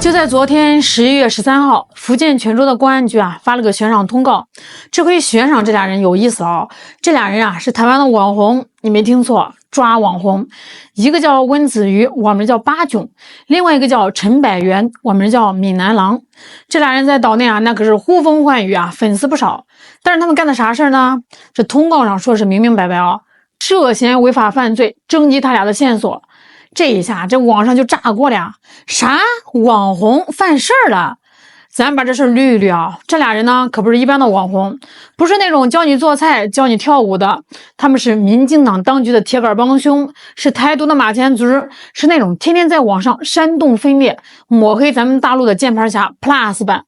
就在昨天11月13号，福建泉州的公安局发了个悬赏通告。这回悬赏这俩人有意思了这俩人是台湾的网红，你没听错，抓网红。一个叫温子瑜，网名叫八囧；另外一个叫陈百元，网名叫闽南郎。这俩人在岛内那可是呼风唤雨粉丝不少。但是他们干的啥事呢？这通告上说是明明白白涉嫌违法犯罪，征集他俩的线索。这一下这网上就炸锅了啥网红犯事儿了？咱把这事捋一捋这俩人呢可不是一般的网红，不是那种教你做菜教你跳舞的，他们是民进党当局的铁杆帮凶，是台独的马前卒，是那种天天在网上煽动分裂抹黑咱们大陆的键盘侠 Plus 版。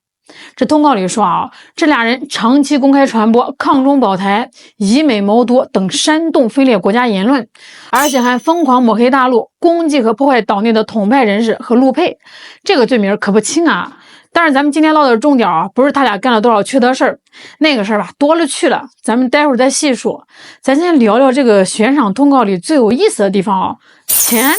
这通告里说这俩人长期公开传播抗中保台、以美谋独等煽动分裂国家言论，而且还疯狂抹黑大陆，攻击和破坏岛内的统派人士和陆配，这个罪名可不轻但是咱们今天唠的重点不是他俩干了多少缺德事儿，那个事儿多了去了，咱们待会儿再细说。咱先聊聊这个悬赏通告里最有意思的地方钱。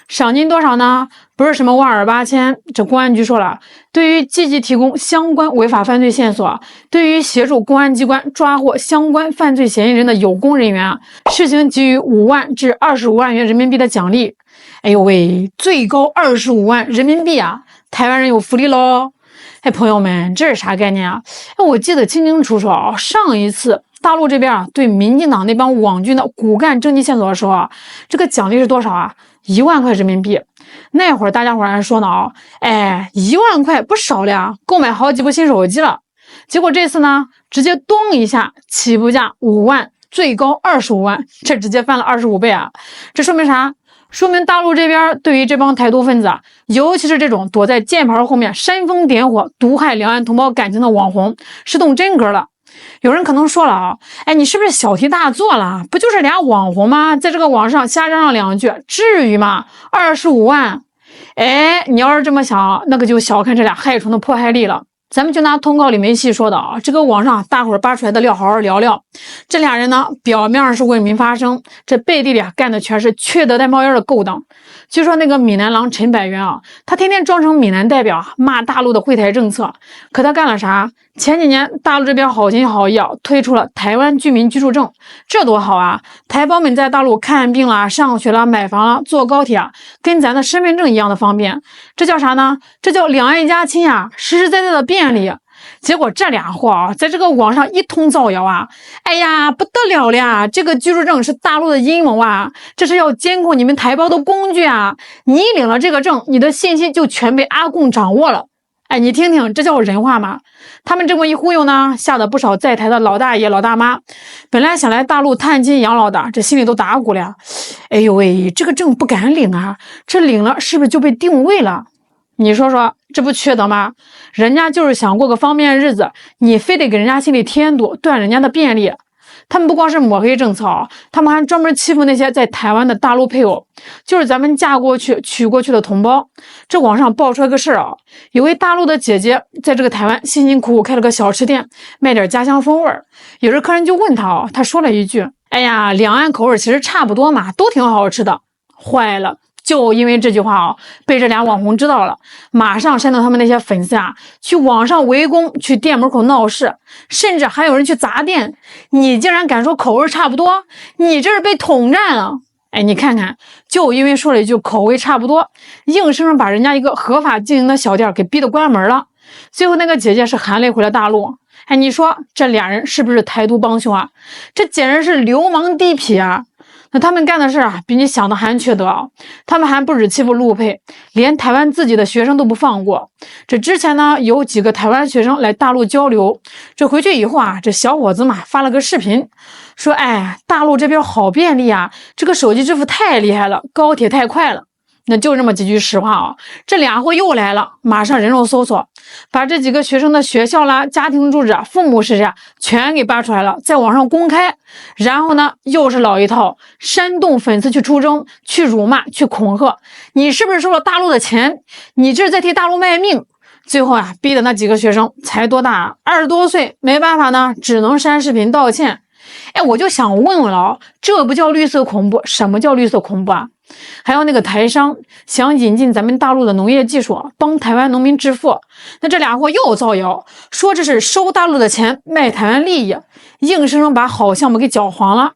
赏金多少呢？不是什么12000，这公安局说了，对于积极提供相关违法犯罪线索，对于协助公安机关抓获相关犯罪嫌疑人的有功人员，实行给予5万至25万元人民币的奖励。哎呦喂，最高25万人民币台湾人有福利喽！朋友们，这是啥概念我记得清清楚楚上一次大陆这边对民进党那帮网军的骨干征集线索的时候这个奖励是多少1万块人民币。那会儿大家伙还说呢1万块不少了购买好几部新手机了。结果这次呢，直接咚一下起步价5万，最高25万，这直接翻了25倍这说明啥？说明大陆这边对于这帮台独分子尤其是这种躲在键盘后面煽风点火毒害两岸同胞感情的网红是动真格了。有人可能说了你是不是小题大做了？不就是俩网红吗？在这个网上瞎嚷嚷两句至于吗？25万你要是这么想，那个就小看这俩害虫的迫害力了。咱们就拿通告里没细说的这个网上大伙儿扒出来的料好好聊聊。这俩人呢，表面上是为民发声，这背地里干的全是缺德带冒烟的勾当。据说那个闽南郎陈百元他天天装成闽南代表骂大陆的惠台政策，可他干了啥？前几年大陆这边好心好意推出了台湾居民居住证，这多好台胞们在大陆看病了、上学了、买房了、坐高铁跟咱的身份证一样的方便。这叫啥呢？这叫两岸一家亲实实在在的便利。结果这俩货在这个网上一通造谣哎呀不得了了这个居住证是大陆的阴谋这是要监控你们台胞的工具你领了这个证，你的信息就全被阿共掌握了。你听听，这叫人话吗？他们这么一忽悠呢，吓得不少在台的老大爷老大妈本来想来大陆探亲养老的，这心里都打鼓了。哎呦喂，这个证不敢领这领了是不是就被定位了？你说说，这不缺德吗？人家就是想过个方便日子，你非得给人家心里添堵，断人家的便利。他们不光是抹黑政策他们还专门欺负那些在台湾的大陆配偶，就是咱们嫁过去娶过去的同胞。这网上爆出来个事儿有位大陆的姐姐在这个台湾辛辛苦苦开了个小吃店，卖点家乡风味儿。有时客人就问她她说了一句哎呀，两岸口味其实差不多嘛，都挺好吃的。坏了，就因为这句话被这俩网红知道了，马上煽动他们那些粉丝去网上围攻，去店门口闹事，甚至还有人去砸店。你竟然敢说口味差不多，你这是被统战了。你看看，就因为说了一句口味差不多，硬生生把人家一个合法经营的小店给逼得关门了。最后那个姐姐是含泪回了大陆。你说这俩人是不是台独帮凶这简直是流氓地痞那他们干的事比你想的还缺德他们还不止欺负陆配，连台湾自己的学生都不放过。这之前呢，有几个台湾学生来大陆交流，这回去以后这小伙子嘛发了个视频，说大陆这边好便利这个手机支付太厉害了，高铁太快了。那就这么几句实话这俩货又来了，马上人肉搜索，把这几个学生的学校啦、家庭住址父母是谁全给扒出来了，在网上公开。然后呢，又是老一套，煽动粉丝去出征、去辱骂、去恐吓。你是不是收了大陆的钱？你这是在替大陆卖命。最后逼的那几个学生才多大20多岁，没办法呢，只能删视频道歉。我就想问问了这不叫绿色恐怖，什么叫绿色恐怖还有那个台商想引进咱们大陆的农业技术，帮台湾农民致富，那这俩货又造谣说这是收大陆的钱卖台湾利益，硬生生把好项目给搅黄了。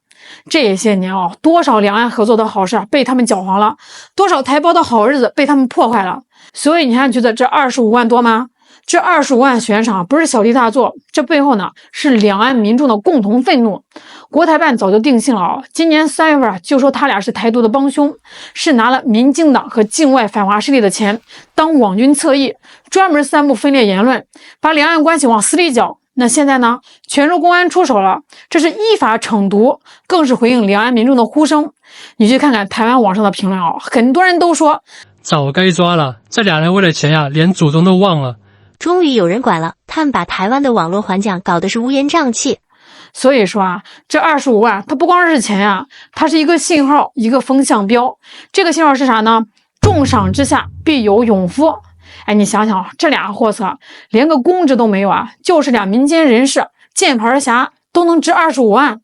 这些年多少两岸合作的好事被他们搅黄了，多少台胞的好日子被他们破坏了。所以你还觉得这25万多吗？这25万悬赏不是小题大做，这背后呢是两岸民众的共同愤怒。国台办早就定性了今年3月份就说他俩是台独的帮凶，是拿了民进党和境外反华势力的钱当网军侧翼，专门散布分裂言论，把两岸关系往死里搅。那现在呢，泉州公安出手了，这是依法惩毒，更是回应两岸民众的呼声。你去看看台湾网上的评论很多人都说早该抓了，这俩人为了钱呀，连祖宗都忘了。终于有人管了，他们把台湾的网络环讲搞得是乌烟瘴气。所以说这25万它不光是钱呀，它是一个信号，一个风向标。这个信号是啥呢？重赏之下必有勇夫。你想想这俩货色连个公职都没有就是俩民间人士键盘侠都能值25万。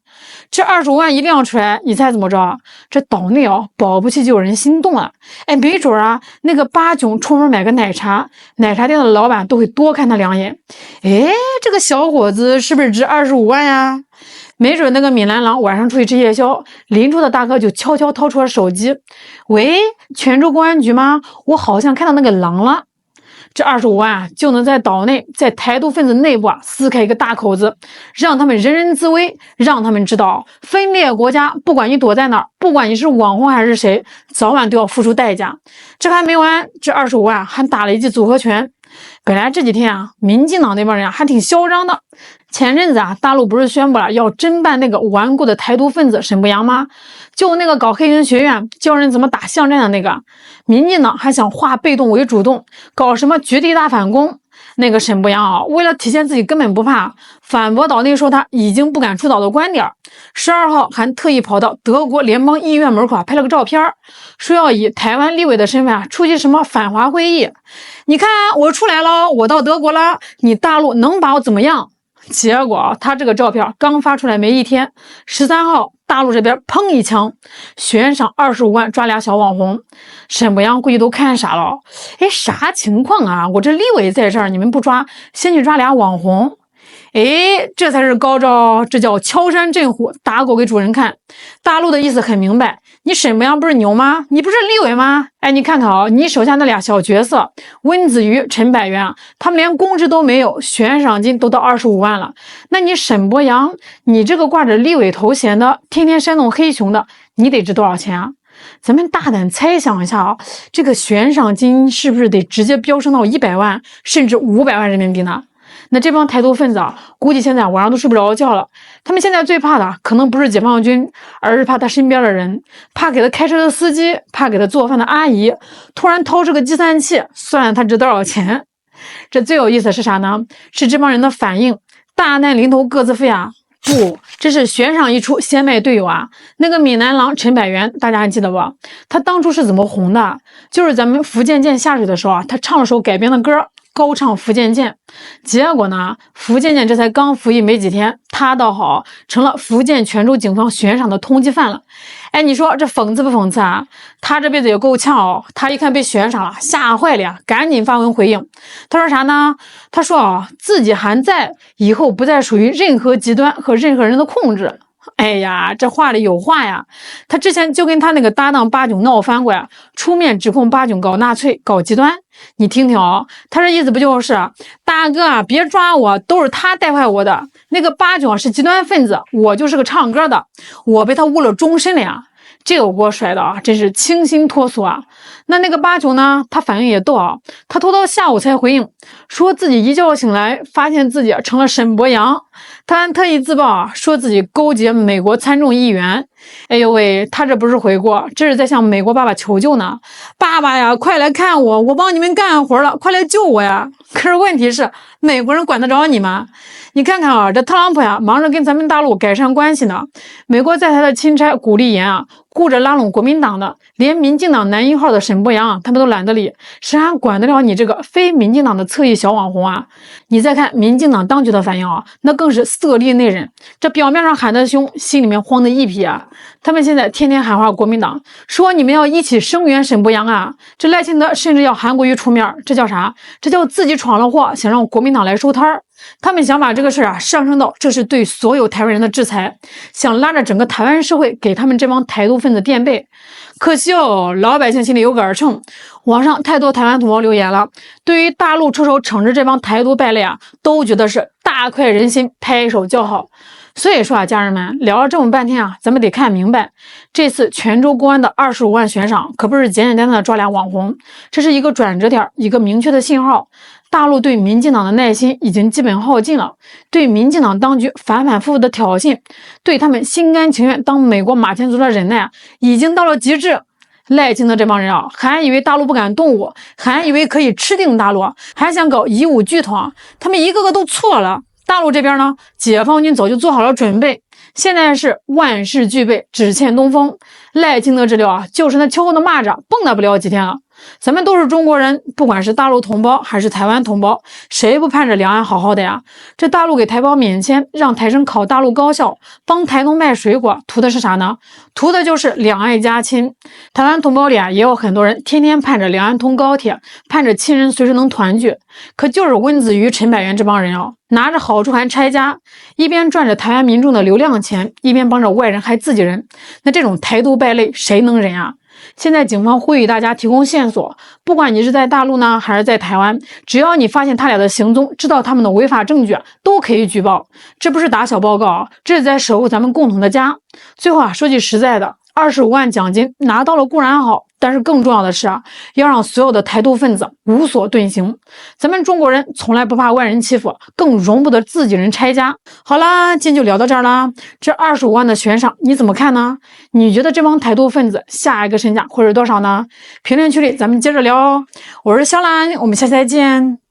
这25万一亮出来，你猜怎么着？这岛内保不齐就有人心动了。没准那个八囧出门买个奶茶，奶茶店的老板都会多看他2眼。这个小伙子是不是值25万呀？没准那个闽南郎晚上出去吃夜宵，邻桌的大哥就悄悄掏出了手机，喂，泉州公安局吗？我好像看到那个狼了。这25万就能在岛内，在台独分子内部撕开一个大口子，让他们人人自危，让他们知道分裂国家，不管你躲在哪儿，不管你是网红还是谁，早晚都要付出代价。这还没完，这25万还打了一记组合拳。本来这几天民进党那帮人还挺嚣张的。前阵子大陆不是宣布了要侦办那个顽固的台独分子沈博阳吗？就那个搞黑云学院教人怎么打巷战的那个，民进党还想化被动为主动，搞什么绝地大反攻。那个沈博阳为了体现自己根本不怕，反驳岛内说他已经不敢出岛的观点。12号还特意跑到德国联邦议院门口拍了个照片，说要以台湾立委的身份出席什么反华会议。你看我出来了，我到德国了，你大陆能把我怎么样？结果他这个照片刚发出来没一天，13号大陆这边砰一枪，悬赏25万抓俩小网红。沈博阳估计都看傻了，啥情况我这立委在这儿，你们不抓，先去抓俩网红。这才是高招，这叫敲山震虎，打狗给主人看。大陆的意思很明白，你沈博阳不是牛吗？你不是立委吗？你看看你手下那俩小角色温子瑜、陈百元，他们连公职都没有，悬赏金都到25万了。那你沈博阳，你这个挂着立委头衔的，天天煽动黑熊的，你得值多少钱？咱们大胆猜想一下这个悬赏金是不是得直接飙升到100万甚至500万人民币呢？那这帮台独分子估计现在晚上都睡不着觉了。他们现在最怕的可能不是解放军，而是怕他身边的人，怕给他开车的司机，怕给他做饭的阿姨突然掏出个计算器算他值多少钱。这最有意思是啥呢？是这帮人的反应，大难临头各自飞不，这是悬赏一出先卖队友那个闽南郎陈百元大家还记得不？他当初是怎么红的？就是咱们福建舰下水的时候他唱了首改编的歌，高唱福建舰。结果呢，福建舰这才刚服役没几天，他倒好成了福建泉州警方悬赏的通缉犯了。你说这讽刺不讽刺他这辈子也够呛他一看被悬赏了，吓坏了赶紧发文回应。他说啥呢？他说自己还在，以后不再属于任何极端和任何人的控制。这话里有话呀。他之前就跟他那个搭档八囧闹翻过出面指控八囧搞纳粹搞极端。你听听他这意思不就是大哥别抓我，都是他带坏我的。那个八囧是极端分子，我就是个唱歌的，我被他污了终身了这个锅甩的真是清新脱俗那个八囧呢，他反应也逗他拖到下午才回应，说自己一觉醒来发现自己成了沈博阳。他还特意自曝说自己勾结美国参众议员。呦喂，他这不是悔过，这是在向美国爸爸求救呢。爸爸呀，快来看我，我帮你们干活了，快来救我呀。可是问题是美国人管得着你吗？你看看这特朗普忙着跟咱们大陆改善关系呢，美国在台的钦差古立言顾着拉拢国民党的，连民进党男一号的沈博阳他们都懒得理，谁还管得了你这个非民进党的侧侧翼小网红啊。你再看民进党当局的反应啊，那更是色厉内荏。这表面上喊得凶，心里面慌得一批啊。他们现在天天喊话国民党，说你们要一起声援沈博阳啊。这赖清德甚至要韩国瑜出面，这叫啥？这叫自己闯了祸，想让国民党来收摊儿。他们想把这个事啊上升到这是对所有台湾人的制裁，想拉着整个台湾社会给他们这帮台独分子垫背。可惜哦，老百姓心里有个耳秤。网上太多台湾同胞留言了，对于大陆出手惩治这帮台独败类啊，都觉得是大快人心，拍手叫好。所以说啊，家人们聊了这么半天啊，咱们得看明白，这次泉州公安的25万悬赏可不是简简单单的抓俩网红，这是一个转折点，一个明确的信号。大陆对民进党的耐心已经基本耗尽了，对民进党当局反反复复的挑衅，对他们心甘情愿当美国马前卒的忍耐啊，已经到了极致。赖清德这帮人啊，还以为大陆不敢动武，还以为可以吃定大陆，还想搞以武拒统，他们一个个都错了。大陆这边呢，解放军早就做好了准备，现在是万事俱备，只欠东风。赖清德这料啊，就是那秋后的蚂蚱，蹦跶不了几天了。咱们都是中国人，不管是大陆同胞还是台湾同胞，谁不盼着两岸好好的呀？这大陆给台胞免签，让台生考大陆高校，帮台农卖水果，图的是啥呢？图的就是两岸一家亲。台湾同胞里啊，也有很多人天天盼着两岸通高铁，盼着亲人随时能团聚。可就是温子瑜、陈百元这帮人啊，拿着好处还拆家，一边赚着台湾民众的流量钱，一边帮着外人害自己人。那这种台独败类，谁能忍啊？现在警方呼吁大家提供线索，不管你是在大陆呢，还是在台湾，只要你发现他俩的行踪，知道他们的违法证据，都可以举报。这不是打小报告啊，这是在守护咱们共同的家。最后啊，说句实在的，25万奖金拿到了固然好，但是更重要的是啊，要让所有的台独分子无所遁形。咱们中国人从来不怕外人欺负，更容不得自己人拆家。好啦，今天就聊到这儿啦。这25万的悬赏你怎么看呢？你觉得这帮台独分子下一个身价会是多少呢？评论区里咱们接着聊哦。我是肖兰，我们下期再见。